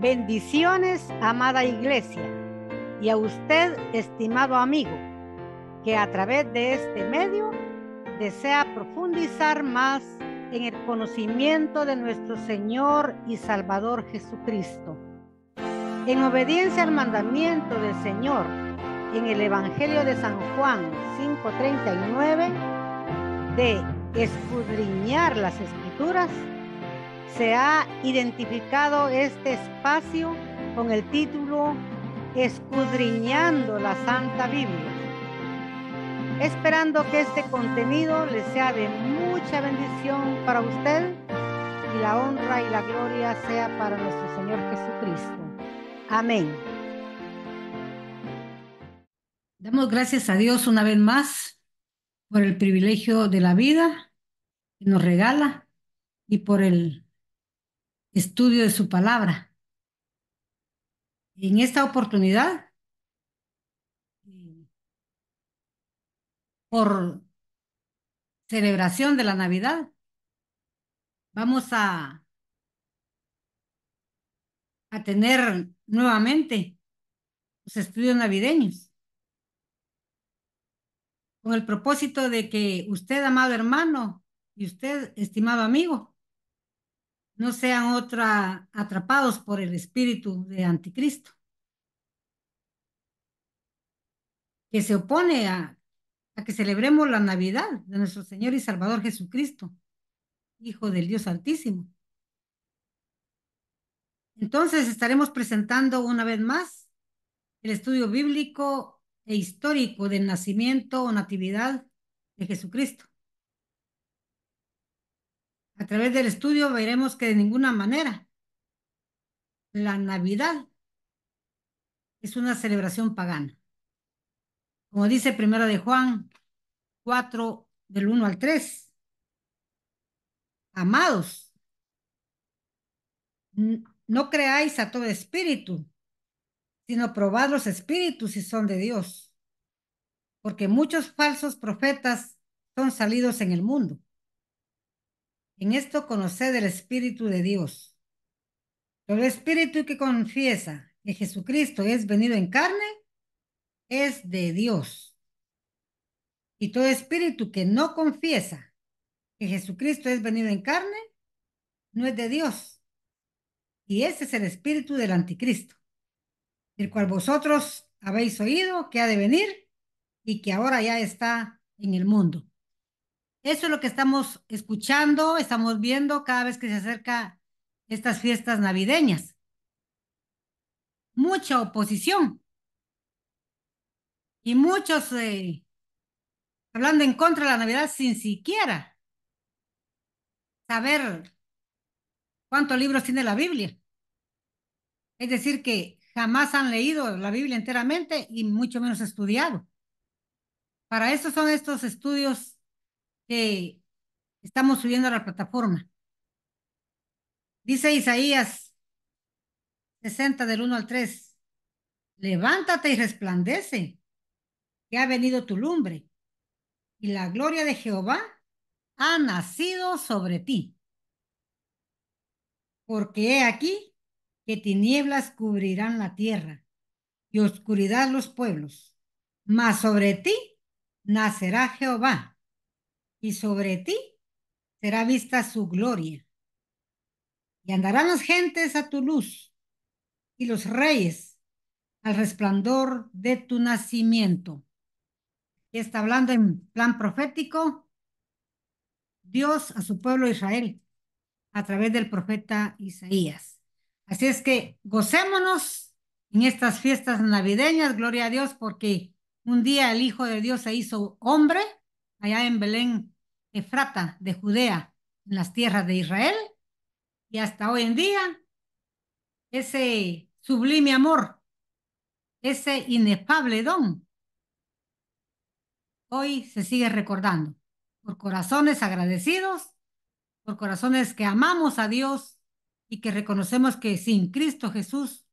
Bendiciones, amada iglesia, y a usted, estimado amigo, que a través de este medio desea profundizar más en el conocimiento de nuestro Señor y Salvador Jesucristo. En obediencia al mandamiento del Señor en el Evangelio de San Juan 5:39, de escudriñar las Escrituras, se ha identificado este espacio con el título Escudriñando la Santa Biblia, esperando que este contenido le sea de mucha bendición para usted y la honra y la gloria sea para nuestro Señor Jesucristo. Amén. Damos gracias a Dios una vez más por el privilegio de la vida que nos regala y por el estudio de su palabra. En esta oportunidad, por celebración de la Navidad, vamos a tener nuevamente los estudios navideños, con el propósito de que usted, amado hermano, y usted, estimado amigo, no sean atrapados por el espíritu de anticristo, que se opone a que celebremos la Navidad de nuestro Señor y Salvador Jesucristo, Hijo del Dios Altísimo. Entonces estaremos presentando una vez más el estudio bíblico e histórico del nacimiento o natividad de Jesucristo. A través del estudio veremos que de ninguna manera la Navidad es una celebración pagana. Como dice Primera de Juan 4, del 1 al 3. Amados, no creáis a todo espíritu, sino probad los espíritus si son de Dios, porque muchos falsos profetas son salidos en el mundo. En esto conoced el Espíritu de Dios. Todo espíritu que confiesa que Jesucristo es venido en carne es de Dios. Y todo espíritu que no confiesa que Jesucristo es venido en carne no es de Dios. Y ese es el espíritu del anticristo, el cual vosotros habéis oído que ha de venir y que ahora ya está en el mundo. Eso es lo que estamos escuchando, estamos viendo cada vez que se acerca estas fiestas navideñas. Mucha oposición y muchos hablando en contra de la Navidad sin siquiera saber cuántos libros tiene la Biblia. Es decir, que jamás han leído la Biblia enteramente y mucho menos estudiado. Para eso son estos estudios que estamos subiendo a la plataforma. Dice Isaías 60 del 1 al 3. Levántate y resplandece, que ha venido tu lumbre, y la gloria de Jehová ha nacido sobre ti. Porque he aquí que tinieblas cubrirán la tierra y oscuridad los pueblos. Mas sobre ti nacerá Jehová, y sobre ti será vista su gloria. Y andarán las gentes a tu luz, y los reyes al resplandor de tu nacimiento. Y está hablando en plan profético Dios a su pueblo Israel a través del profeta Isaías. Así es que gocémonos en estas fiestas navideñas, gloria a Dios, porque un día el Hijo de Dios se hizo hombre allá en Belén, Efrata de Judea, en las tierras de Israel, y hasta hoy en día ese sublime amor, ese inefable don, hoy se sigue recordando por corazones agradecidos, por corazones que amamos a Dios y que reconocemos que sin Cristo Jesús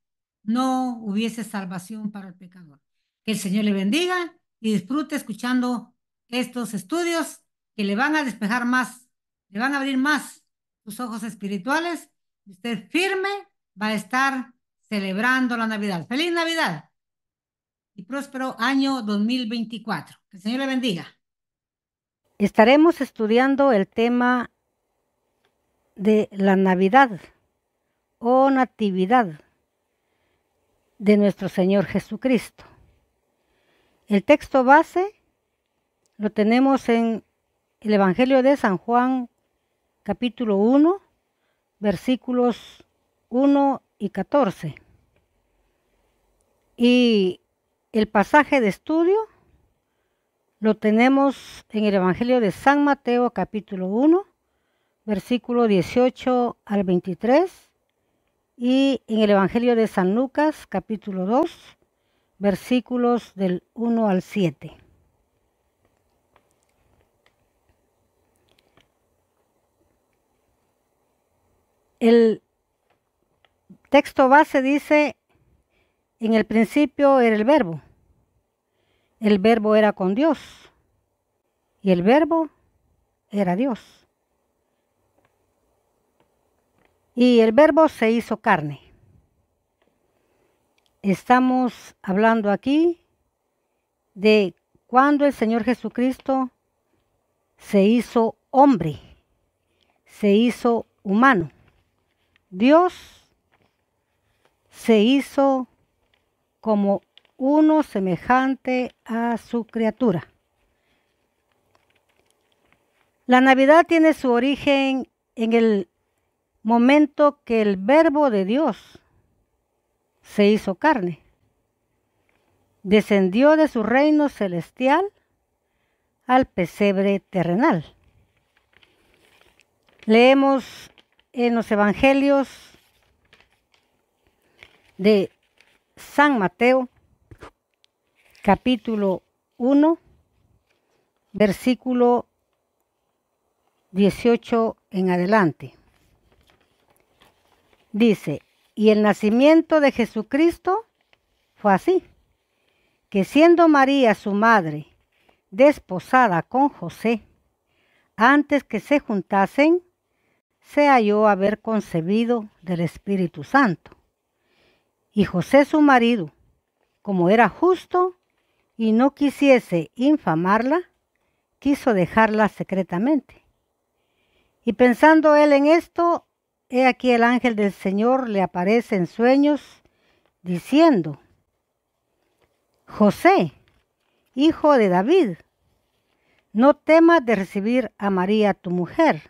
no hubiese salvación para el pecador. Que el Señor le bendiga y disfrute escuchando estos estudios que le van a despejar más, le van a abrir más sus ojos espirituales. Y usted firme va a estar celebrando la Navidad. ¡Feliz Navidad! Y próspero año 2024. Que el Señor le bendiga. Estaremos estudiando el tema de la Navidad o Natividad de nuestro Señor Jesucristo. El texto base lo tenemos en el Evangelio de San Juan, capítulo 1, versículos 1 y 14. Y el pasaje de estudio lo tenemos en el Evangelio de San Mateo, capítulo 1, versículo 18 al 23, y en el Evangelio de San Lucas, capítulo 2, versículos del 1 al 7. El texto base dice: en el principio era el verbo era con Dios, y el verbo era Dios. Y el verbo se hizo carne. Estamos hablando aquí de cuando el Señor Jesucristo se hizo hombre, se hizo humano. Dios se hizo como uno semejante a su criatura. La Navidad tiene su origen en el momento que el Verbo de Dios se hizo carne. Descendió de su reino celestial al pesebre terrenal. Leemos en los evangelios de San Mateo, capítulo 1, versículo 18 en adelante. Dice: y el nacimiento de Jesucristo fue así, que siendo María su madre desposada con José, antes que se juntasen, se halló haber concebido del Espíritu Santo. Y José su marido, como era justo y no quisiese infamarla, quiso dejarla secretamente. Y pensando él en esto, he aquí el ángel del Señor le aparece en sueños, diciendo: José, hijo de David, no temas de recibir a María tu mujer,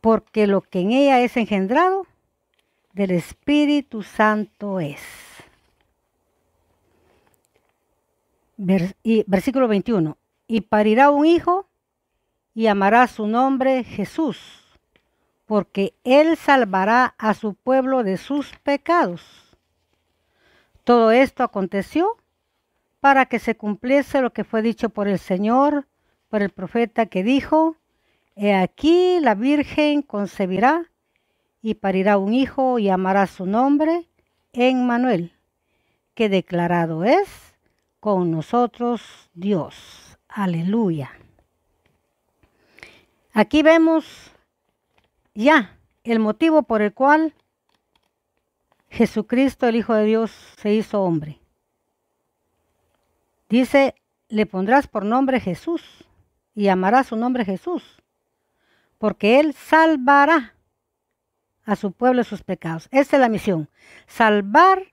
porque lo que en ella es engendrado del Espíritu Santo es. Versículo 21. Y parirá un hijo y llamará su nombre Jesús, porque él salvará a su pueblo de sus pecados. Todo esto aconteció para que se cumpliese lo que fue dicho por el Señor, por el profeta, que dijo: he aquí la Virgen concebirá y parirá un hijo y llamará su nombre Emmanuel, que declarado es con nosotros Dios. Aleluya. Aquí vemos ya el motivo por el cual Jesucristo, el Hijo de Dios, se hizo hombre. Dice: le pondrás por nombre Jesús y llamarás su nombre Jesús, porque él salvará a su pueblo de sus pecados. Esta es la misión: salvar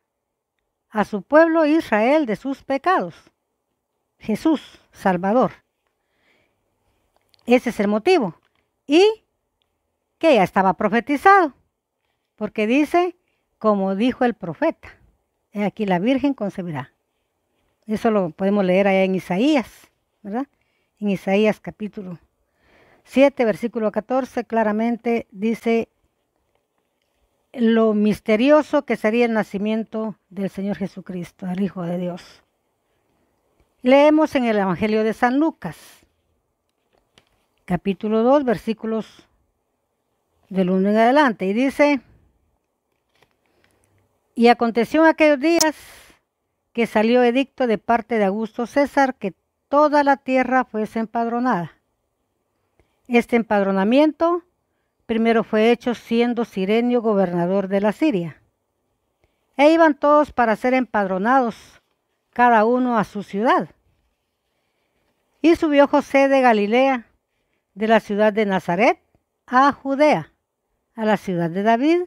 a su pueblo Israel de sus pecados. Jesús, Salvador. Ese es el motivo. Y que ya estaba profetizado, porque dice, como dijo el profeta: he aquí la Virgen concebirá. Eso lo podemos leer allá en Isaías, ¿verdad? En Isaías capítulo 7, versículo 14, claramente dice lo misterioso que sería el nacimiento del Señor Jesucristo, el Hijo de Dios. Leemos en el Evangelio de San Lucas, capítulo 2, versículos del 1 en adelante, y dice: y aconteció en aquellos días que salió edicto de parte de Augusto César que toda la tierra fuese empadronada. Este empadronamiento primero fue hecho siendo Cirenio gobernador de la Siria. E iban todos para ser empadronados, cada uno a su ciudad. Y subió José de Galilea, de la ciudad de Nazaret, a Judea, a la ciudad de David,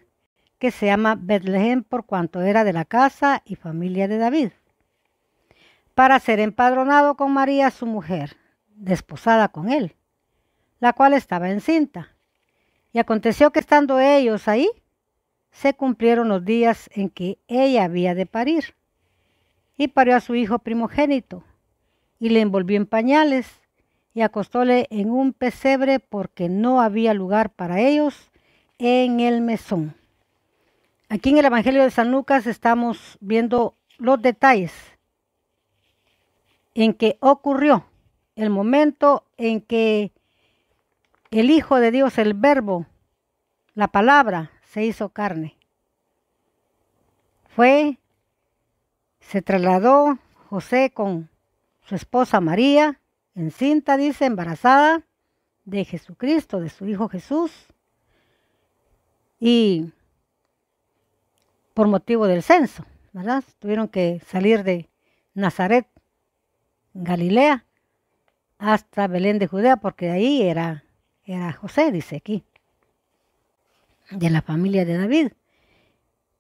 que se llama Betlehem, por cuanto era de la casa y familia de David, para ser empadronado con María su mujer, desposada con él, la cual estaba encinta. Y aconteció que estando ellos ahí, se cumplieron los días en que ella había de parir. Y parió a su hijo primogénito, y le envolvió en pañales, y acostóle en un pesebre, porque no había lugar para ellos en el mesón. Aquí en el Evangelio de San Lucas estamos viendo los detalles en que ocurrió el momento en que el Hijo de Dios, el Verbo, la palabra, se hizo carne. Se trasladó José con su esposa María, encinta, dice, embarazada de Jesucristo, de su Hijo Jesús, y por motivo del censo, ¿verdad? Tuvieron que salir de Nazaret, Galilea, hasta Belén de Judea, porque de ahí era José, dice aquí, de la familia de David.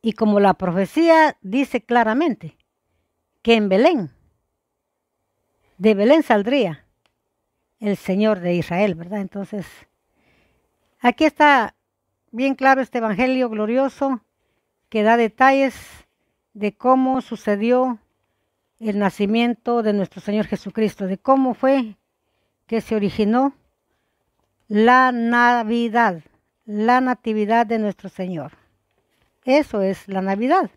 Y como la profecía dice claramente que en Belén, de Belén saldría el Señor de Israel, ¿verdad? Entonces, aquí está bien claro este evangelio glorioso que da detalles de cómo sucedió el nacimiento de nuestro Señor Jesucristo, de cómo fue que se originó la Navidad, la natividad de nuestro Señor. Eso es la Navidad.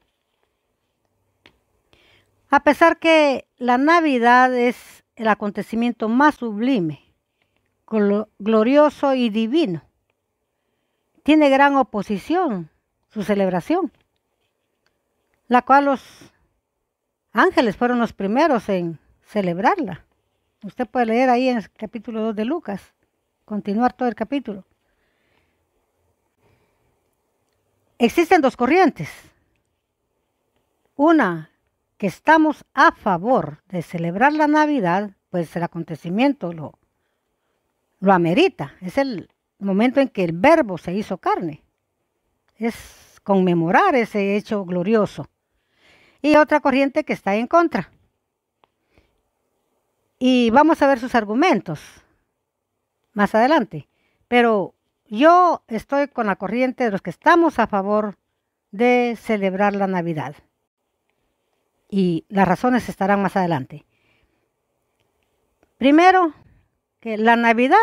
A pesar que la Navidad es el acontecimiento más sublime, glorioso y divino, tiene gran oposición su celebración, la cual los ángeles fueron los primeros en celebrarla. Usted puede leer ahí en el capítulo 2 de Lucas, continuar todo el capítulo. Existen dos corrientes. Una, que estamos a favor de celebrar la Navidad, pues el acontecimiento lo amerita. Es el momento en que el Verbo se hizo carne. Es conmemorar ese hecho glorioso. Y otra corriente que está en contra. Y vamos a ver sus argumentos más adelante. Pero yo estoy con la corriente de los que estamos a favor de celebrar la Navidad. Y las razones estarán más adelante. Primero, que la Navidad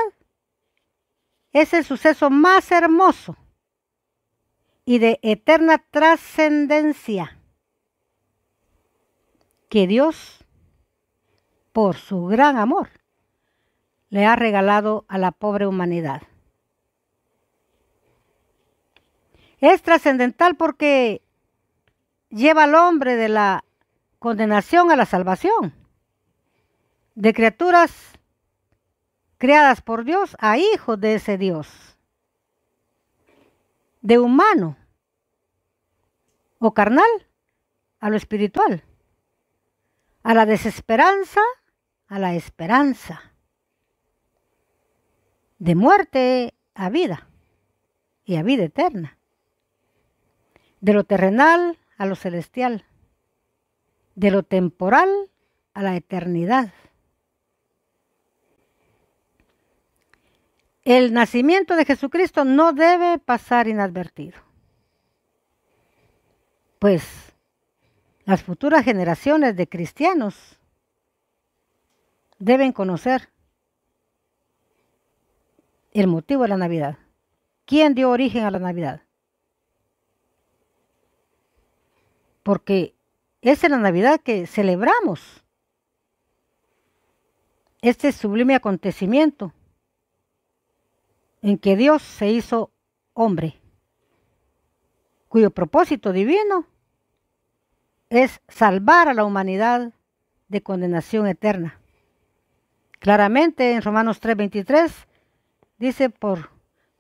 es el suceso más hermoso y de eterna trascendencia que Dios, por su gran amor, le ha regalado a la pobre humanidad. Es trascendental porque lleva al hombre de la condenación a la salvación, de criaturas creadas por Dios a hijos de ese Dios, de humano o carnal a lo espiritual, a la desesperanza a la esperanza, de muerte a vida y a vida eterna, de lo terrenal a lo celestial, de lo temporal a la eternidad. El nacimiento de Jesucristo no debe pasar inadvertido, pues las futuras generaciones de cristianos deben conocer el motivo de la Navidad. ¿Quién dio origen a la Navidad? Porque es en la Navidad que celebramos este sublime acontecimiento en que Dios se hizo hombre, cuyo propósito divino es salvar a la humanidad de condenación eterna. Claramente en Romanos 3:23 dice: por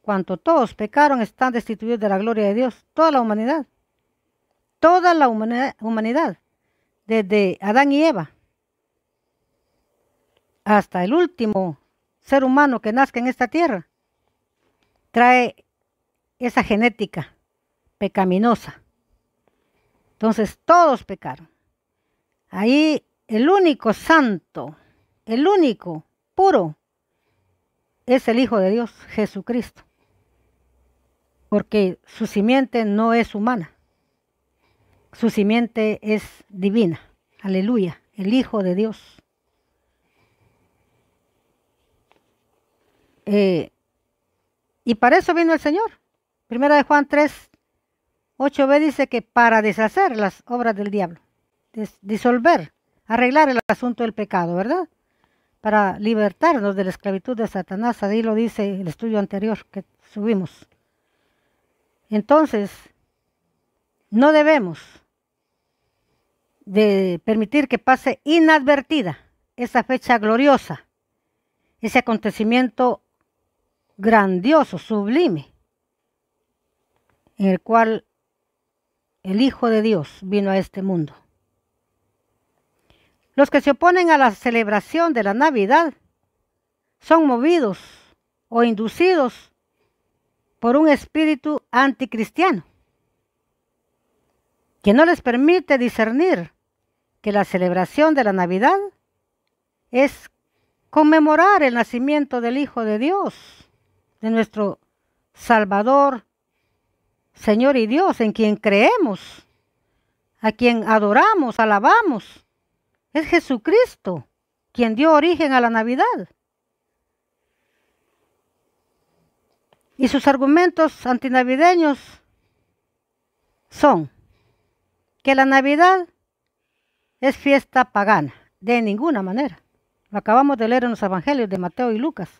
cuanto todos pecaron, están destituidos de la gloria de Dios, toda la humanidad. toda la humanidad, desde Adán y Eva hasta el último ser humano que nazca en esta tierra, trae esa genética pecaminosa. Entonces todos pecaron. Ahí el único santo, el único puro, es el Hijo de Dios, Jesucristo. Porque su simiente no es humana. Su simiente es divina. Aleluya, el Hijo de Dios. Y para eso vino el Señor. Primera de Juan 3, 8b dice que para deshacer las obras del diablo, disolver, arreglar el asunto del pecado, ¿verdad? Para libertarnos de la esclavitud de Satanás. Ahí lo dice el estudio anterior que subimos. Entonces, no debemos de permitir que pase inadvertida esa fecha gloriosa, ese acontecimiento grandioso, sublime, en el cual el Hijo de Dios vino a este mundo. Los que se oponen a la celebración de la Navidad son movidos o inducidos por un espíritu anticristiano que no les permite discernir que la celebración de la Navidad es conmemorar el nacimiento del Hijo de Dios, de nuestro Salvador, Señor y Dios, en quien creemos, a quien adoramos, alabamos. Es Jesucristo quien dio origen a la Navidad. Y sus argumentos antinavideños son que la Navidad es fiesta pagana, de ninguna manera. Lo acabamos de leer en los evangelios de Mateo y Lucas,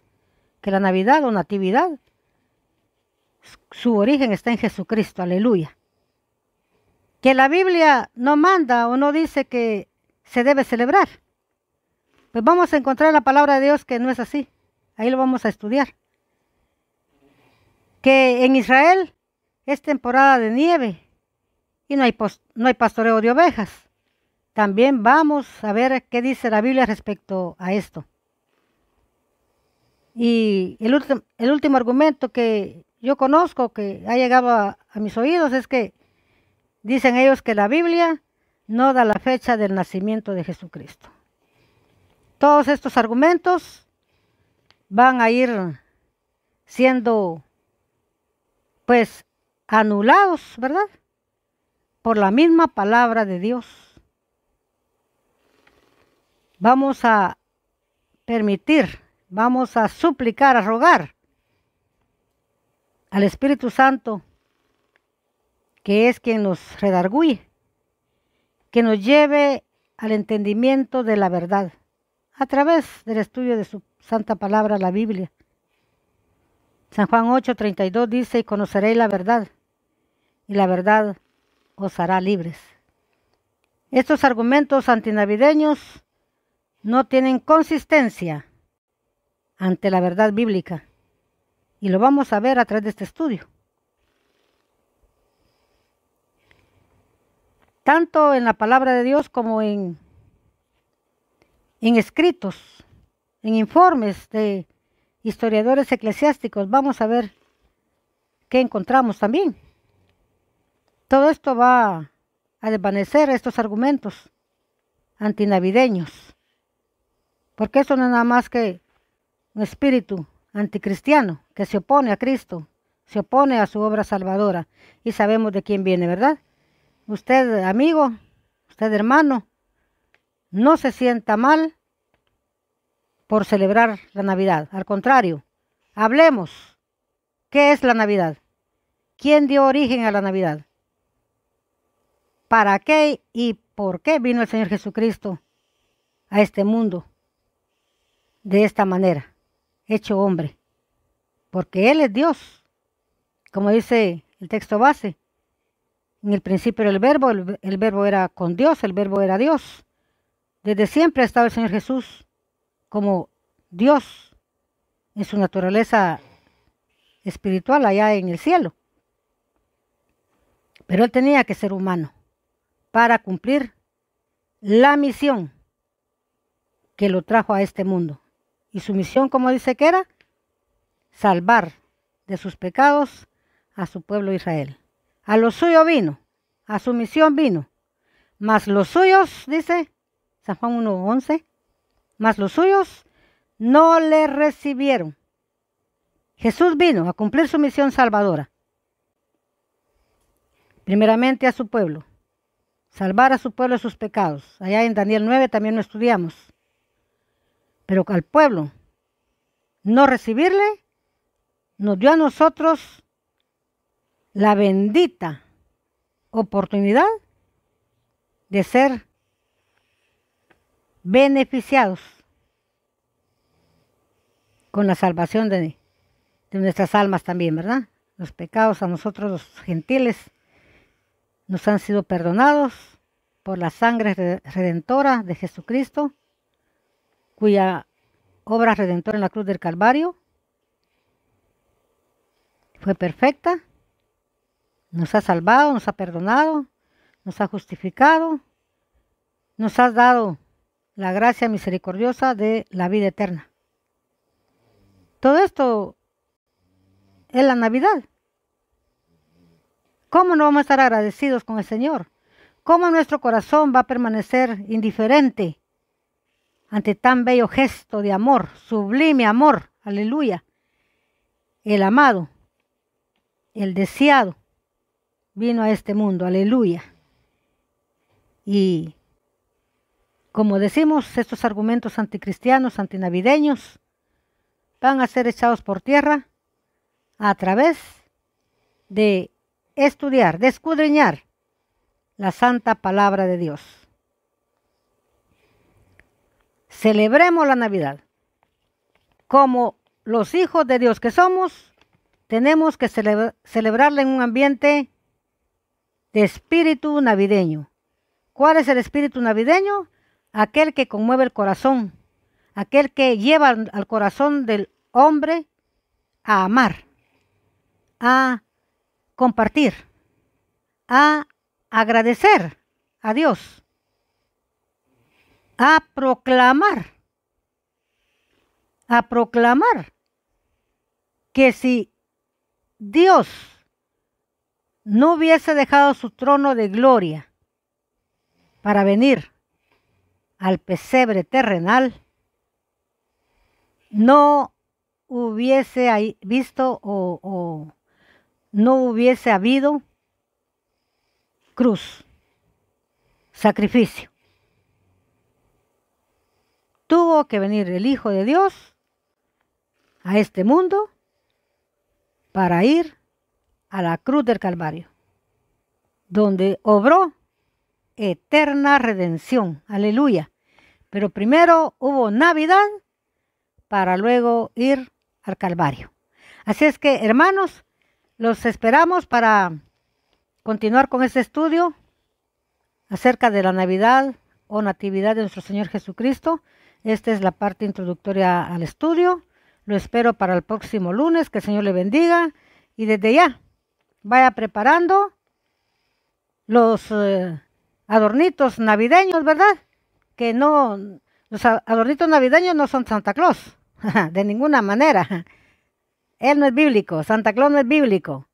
que la Navidad o Natividad, su origen está en Jesucristo, aleluya. Que la Biblia no manda o no dice que se debe celebrar. Pues vamos a encontrar la palabra de Dios que no es así. Ahí lo vamos a estudiar. Que en Israel es temporada de nieve y no hay pastoreo de ovejas. También vamos a ver qué dice la Biblia respecto a esto. Y el último argumento que yo conozco, que ha llegado a mis oídos, es que dicen ellos que la Biblia no da la fecha del nacimiento de Jesucristo. Todos estos argumentos van a ir siendo, pues, anulados, ¿verdad? Por la misma palabra de Dios. Vamos a permitir, vamos a suplicar, a rogar al Espíritu Santo, que es quien nos redarguye, que nos lleve al entendimiento de la verdad, a través del estudio de su santa palabra, la Biblia. San Juan 8:32 dice, y conoceréis la verdad, y la verdad os hará libres. Estos argumentos antinavideños no tienen consistencia ante la verdad bíblica, y lo vamos a ver a través de este estudio. Tanto en la palabra de Dios como en escritos, en informes de historiadores eclesiásticos, vamos a ver qué encontramos también. Todo esto va a desvanecer estos argumentos antinavideños, porque eso no es nada más que un espíritu anticristiano que se opone a Cristo, se opone a su obra salvadora, y sabemos de quién viene, ¿verdad? Usted, amigo, usted, hermano, no se sienta mal por celebrar la Navidad. Al contrario, hablemos. ¿Qué es la Navidad? ¿Quién dio origen a la Navidad? ¿Para qué y por qué vino el Señor Jesucristo a este mundo de esta manera, hecho hombre? Porque Él es Dios, como dice el texto base. En el principio era el verbo era con Dios, el verbo era Dios. Desde siempre ha estado el Señor Jesús como Dios en su naturaleza espiritual allá en el cielo. Pero Él tenía que ser humano. para cumplir la misión que lo trajo a este mundo. Y su misión, como dice que era, salvar de sus pecados a su pueblo Israel. A lo suyo vino, a su misión vino, mas los suyos, dice San Juan 1:11, mas los suyos no le recibieron. Jesús vino a cumplir su misión salvadora. Primeramente a su pueblo, salvar a su pueblo de sus pecados. Allá en Daniel 9 también lo estudiamos. Pero al pueblo no recibirle, nos dio a nosotros la bendita oportunidad de ser beneficiados con la salvación de nuestras almas también, ¿verdad? Los pecados a nosotros los gentiles nos han sido perdonados por la sangre redentora de Jesucristo, cuya obra redentora en la cruz del Calvario fue perfecta, nos ha salvado, nos ha perdonado, nos ha justificado, nos ha dado la gracia misericordiosa de la vida eterna. Todo esto es la Navidad. ¿Cómo no vamos a estar agradecidos con el Señor? ¿Cómo nuestro corazón va a permanecer indiferente ante tan bello gesto de amor, sublime amor? Aleluya. El amado, el deseado, vino a este mundo. Aleluya. Y como decimos, estos argumentos anticristianos, antinavideños, van a ser echados por tierra a través de estudiar, de escudriñar la santa palabra de Dios. Celebremos la Navidad. Como los hijos de Dios que somos, tenemos que celebrarla en un ambiente de espíritu navideño. ¿Cuál es el espíritu navideño? Aquel que conmueve el corazón, aquel que lleva al corazón del hombre a amar, a compartir, a agradecer a Dios, a proclamar que si Dios no hubiese dejado su trono de gloria para venir al pesebre terrenal, no hubiese visto o no hubiese habido cruz, sacrificio. Tuvo que venir el Hijo de Dios a este mundo para ir a la cruz del Calvario, donde obró eterna redención. Aleluya. Pero primero hubo Navidad para luego ir al Calvario. Así es que, hermanos, los esperamos para continuar con este estudio acerca de la Navidad o Natividad de nuestro Señor Jesucristo. Esta es la parte introductoria al estudio. Lo espero para el próximo lunes. Que el Señor le bendiga. Y desde ya, vaya preparando los adornitos navideños, ¿verdad? Que no, los adornitos navideños no son Santa Claus, de ninguna manera. Él no es bíblico, Santa Claus no es bíblico,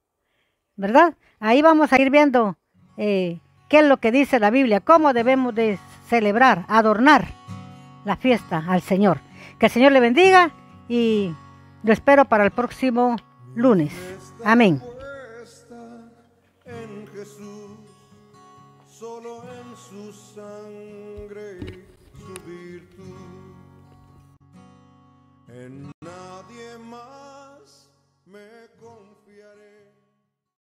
¿verdad? Ahí vamos a ir viendo qué es lo que dice la Biblia, cómo debemos de celebrar, adornar la fiesta al Señor. Que el Señor le bendiga y lo espero para el próximo lunes. Amén. En Jesús, solo en su sangre, su virtud.